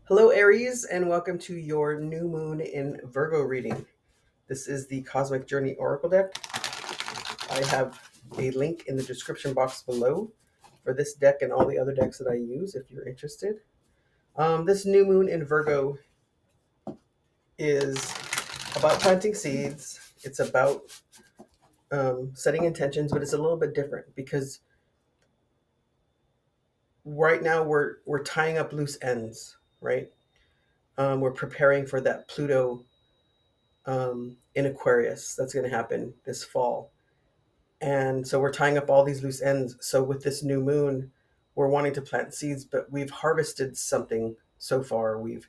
Hello, Aries, and welcome to your new moon in Virgo reading. This is the Cosmic Journey Oracle deck. I have a link in the description box below for this deck and all the other decks that I use if you're interested. This new moon in Virgo is about planting seeds, it's about setting intentions, but it's a little bit different because right now we're tying up loose ends, right? We're preparing for that Pluto in Aquarius that's going to happen this fall. And so we're tying up all these loose ends. So with this new moon, we're wanting to plant seeds, but we've harvested something so far. We've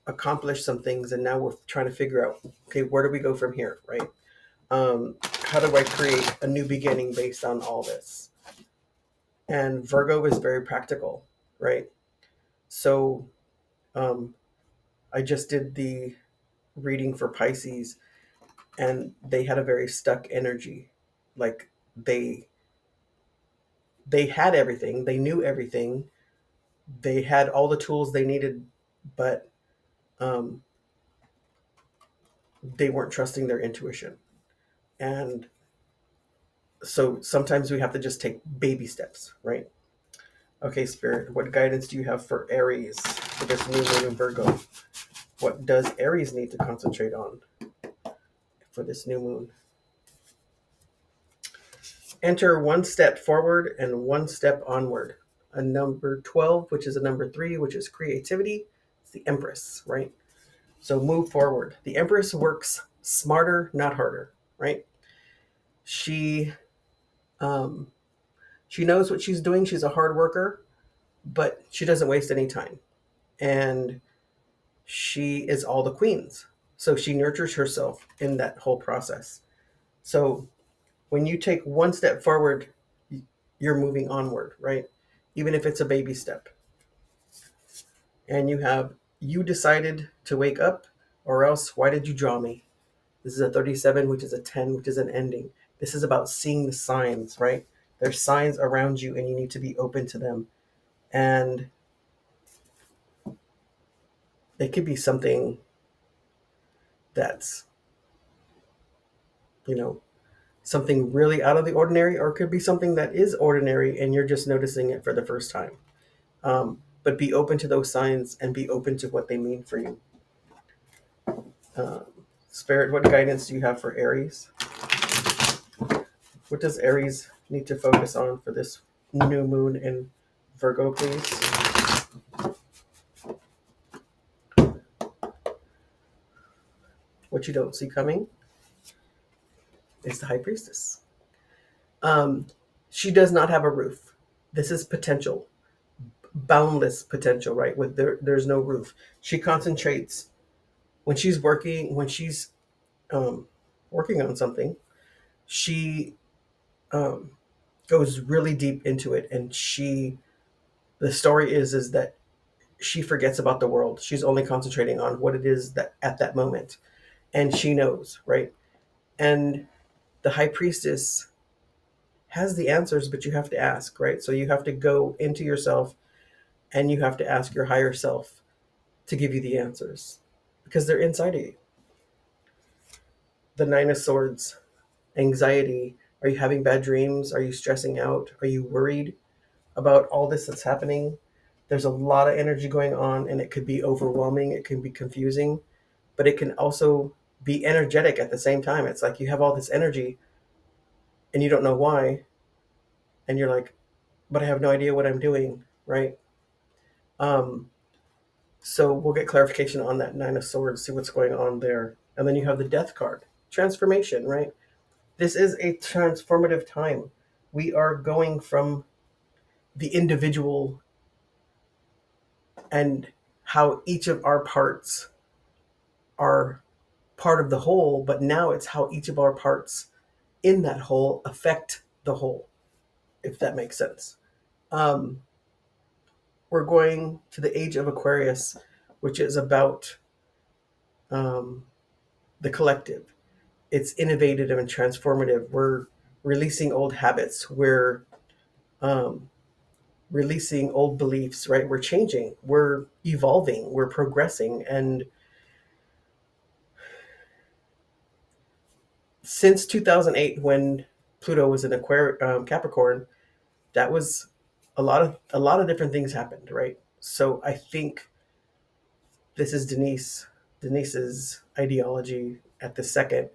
accomplished some things, and now we're trying to figure out, okay, where do we go from here, right? How do I create a new beginning based on all this? And Virgo is very practical, right? So um, I just did the reading for Pisces, and they had a very stuck energy, like they had everything, they knew everything, they had all the tools they needed, but um, they weren't trusting their intuition. And so sometimes we have to just take baby steps, right? Okay, Spirit, what guidance do you have for Aries for this new moon in Virgo? What does Aries need to concentrate on for this new moon? Enter one step forward and one step onward. A number 12, which is a number 3, which is creativity. It's the Empress, right? So move forward. The Empress works smarter, not harder, right? She um, she knows what she's doing. She's a hard worker, but she doesn't waste any time. And she is all the queens. So she nurtures herself in that whole process. So when you take one step forward, you're moving onward, right? Even if it's a baby step. And you decided to wake up, or else why did you draw me? This is a 37, which is a 10, which is an ending. This is about seeing the signs, right? There's signs around you and you need to be open to them. And it could be something that's, you know, something really out of the ordinary, or it could be something that is ordinary and you're just noticing it for the first time. But be open to those signs and be open to what they mean for you. Um, Spirit, what guidance do you have for Aries? What does Aries need to focus on for this new moon in Virgo, please? What you don't see coming is the High Priestess. Um, she does not have a roof. This is potential, boundless potential, right? There's no roof. She concentrates when she's um, working on something. She um, goes really deep into it, and the story is that she forgets about the world. She's only concentrating on what it is that at that moment, and she knows, right? And the High Priestess has the answers, but you have to ask, right? So you have to go into yourself and you have to ask your higher self to give you the answers because they're inside of you. The Nine of Swords, anxiety. Are you having bad dreams? Are you stressing out? Are you worried about all this that's happening? There's a lot of energy going on and it could be overwhelming, it can be confusing, but it can also be energetic at the same time. It's like you have all this energy and you don't know why, and you're like, but I have no idea what I'm doing, right? Um, so we'll get clarification on that Nine of Swords, see what's going on there. And then you have the Death card, transformation, right? This is a transformative time. We are going from the individual and how each of our parts are part of the whole, but now it's how each of our parts in that whole affect the whole, if that makes sense. Um, we're going to the age of Aquarius, which is about um, the collective. It's innovative and transformative. We're releasing old habits. We're um, releasing old beliefs, right? We're changing, we're evolving, we're progressing. And since 2008, when Pluto was in Capricorn, that was a lot of different things happened, right? So I think this is Denise's ideology at the second.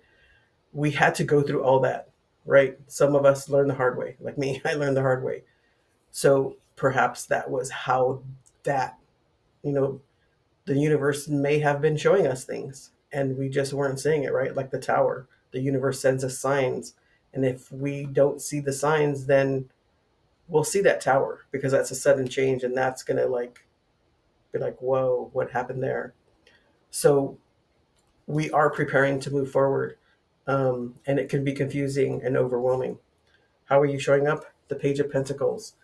We had to go through all that, right? Some of us learned the hard way, like me. I learned the hard way. So perhaps that was how that, you know, the universe may have been showing us things and we just weren't seeing it, right? Like the tower. The universe sends us signs. And if we don't see the signs, then we'll see that tower because that's a sudden change and that's going to like be like, whoa, what happened there? So we are preparing to move forward. And it can be confusing and overwhelming. How are you showing up? The Page of Pentacles.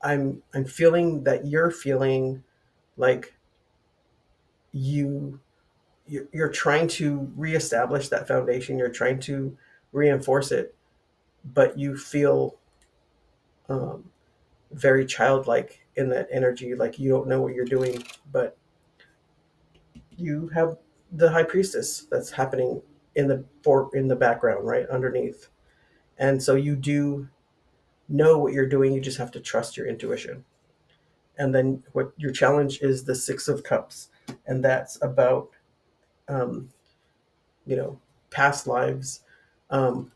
I'm feeling that you're feeling like you you're trying to reestablish that foundation. You're trying to reinforce it, but you feel um, very childlike in that energy. Like you don't know what you're doing, but you have the High Priestess that's happening in the background, right underneath. And so you do know what you're doing. You just have to trust your intuition. And then what your challenge is the Six of Cups, and that's about um, you know past lives. Um,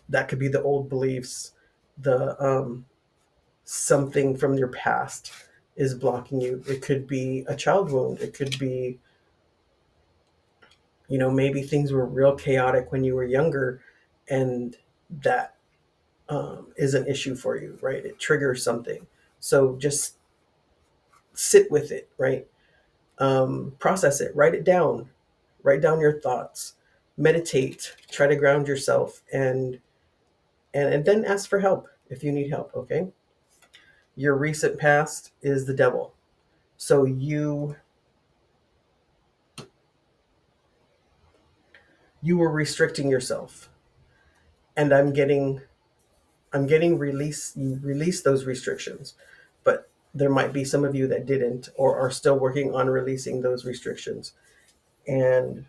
that could be the old beliefs, the something from your past is blocking you. It could be a child wound. It could be maybe things were real chaotic when you were younger, and that is an issue for you, right? It triggers something. So just sit with it, right? Process it, write down your thoughts, meditate, try to ground yourself, and then ask for help if you need help. Okay. Your recent past is the devil. So you were restricting yourself, and I'm getting release. You release those restrictions, but there might be some of you that didn't or are still working on releasing those restrictions, and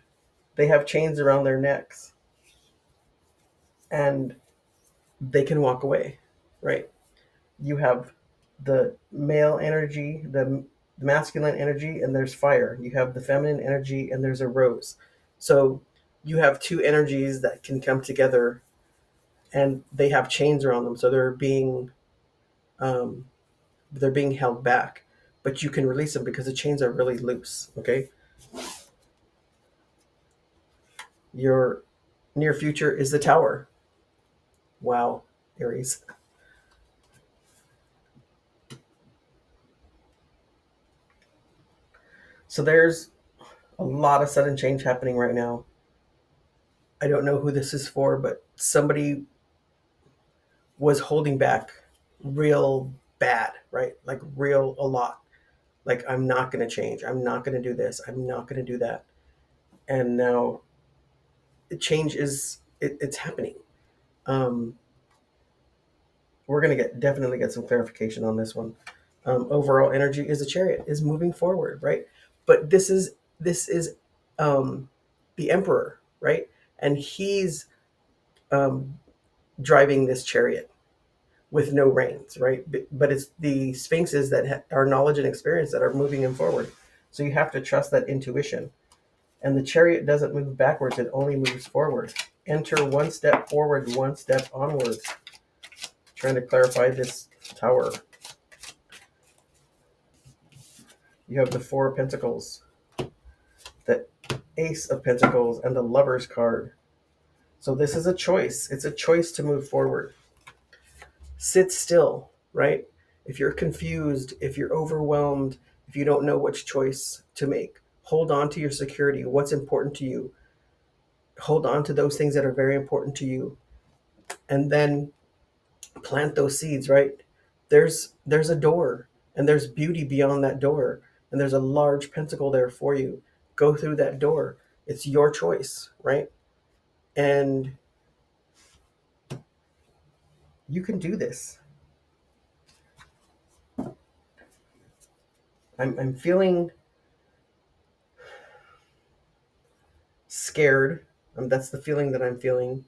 they have chains around their necks, and they can walk away, right? You have the male energy, the masculine energy, and there's fire. You have the feminine energy, and there's a rose. So you have two energies that can come together, and they have chains around them. So um, they're being held back, but you can release them because the chains are really loose. Okay, your near future is the Tower. Wow, Aries. So there's a lot of sudden change happening right now. I don't know who this is for, but somebody was holding back real bad, right? Like real a lot. Like I'm not going to change. I'm not going to do this. I'm not going to do that. And now the change it's happening. Um, we're going to definitely get some clarification on this one. Overall energy is a chariot is moving forward, right? But this is um, the emperor, right? And he's um, driving this chariot with no reins, right? But it's the sphinxes that are knowledge and experience that are moving him forward. So you have to trust that intuition. And the chariot doesn't move backwards, it only moves forward. Enter one step forward, one step onwards. Trying to clarify this tower. You have the Four of Pentacles, the Ace of Pentacles, and the Lover's card. So this is a choice. It's a choice to move forward. Sit still, right? If you're confused, if you're overwhelmed, if you don't know which choice to make, hold on to your security. What's important to you? Hold on to those things that are very important to you. And then plant those seeds, right? There's a door, and there's beauty beyond that door, and there's a large pentacle there for you. Go through that door. It's your choice, right? And you can do this. I'm feeling scared. That's the feeling that I'm feeling,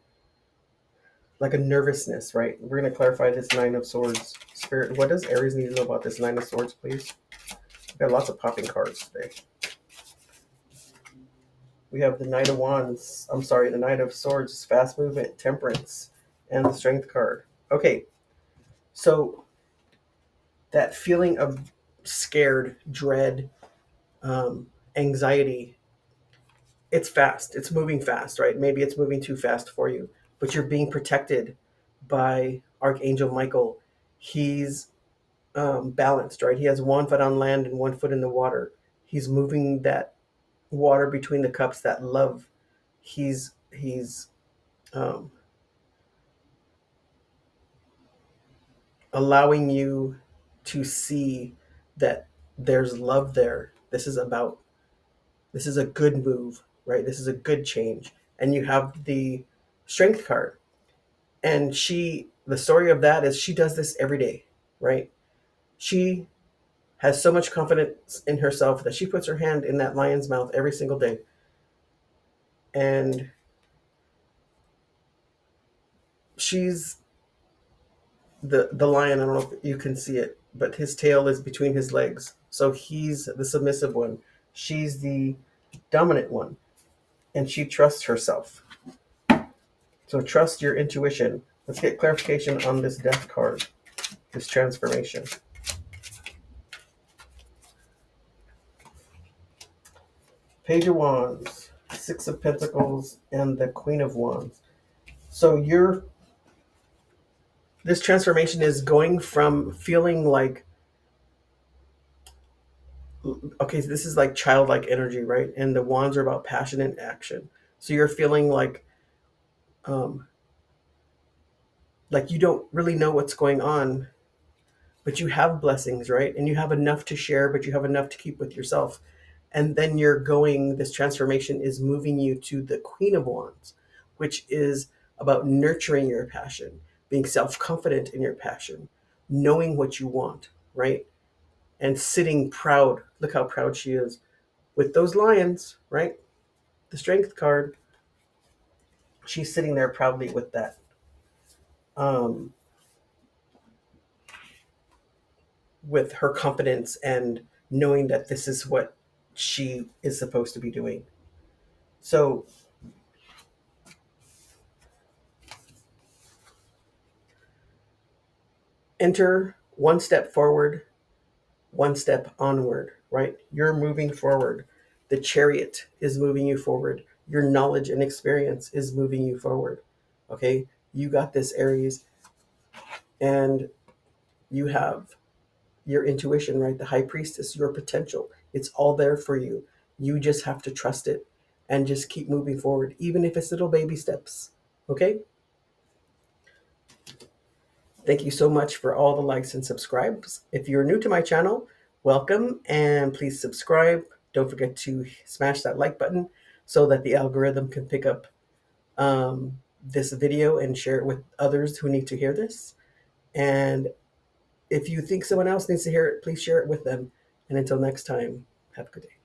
like a nervousness, right? We're going to clarify this Nine of Swords. Spirit, what does Aries need to know about this Nine of Swords, please? We've got lots of popping cards today. We have the Knight of Wands. I'm sorry, the Knight of Swords, fast movement, temperance, and the Strength card. Okay, so that feeling of scared, dread, anxiety, it's fast. It's moving fast, right? Maybe it's moving too fast for you, but you're being protected by Archangel Michael. He's balanced, right? He has one foot on land and one foot in the water. He's moving that water between the cups, that love. He's um, allowing you to see that there's love there. This is a good move, right? This is a good change. And you have the strength card. And the story of that is she does this every day, right? She has so much confidence in herself that she puts her hand in that lion's mouth every single day. And she's the lion. I don't know if you can see it, but his tail is between his legs. So he's the submissive one. She's the dominant one. And she trusts herself. So trust your intuition. Let's get clarification on this death card, this transformation. Page of Wands, Six of Pentacles, and the Queen of Wands. So this transformation is going from feeling like, okay, so this is like childlike energy, right? And the wands are about passion and action. So you're feeling um, like you don't really know what's going on, but you have blessings, right? And you have enough to share, but you have enough to keep with yourself. And then this transformation is moving you to the Queen of Wands, which is about nurturing your passion, being self-confident in your passion, knowing what you want, right? And sitting proud. Look how proud she is with those lions, right? The strength card, she's sitting there proudly with that. Um, with her confidence and knowing that this is what she is supposed to be doing. So enter one step forward, one step onward, right? You're moving forward. The chariot is moving you forward. Your knowledge and experience is moving you forward. Okay? You got this, Aries. And you have your intuition, right? The high priestess, your potential. It's all there for you. You just have to trust it and just keep moving forward, even if it's little baby steps. Okay? Thank you so much for all the likes and subscribes. If you're new to my channel, welcome and please subscribe. Don't forget to smash that like button so that the algorithm can pick up this video and share it with others who need to hear this. And if you think someone else needs to hear it, please share it with them. And until next time, have a good day.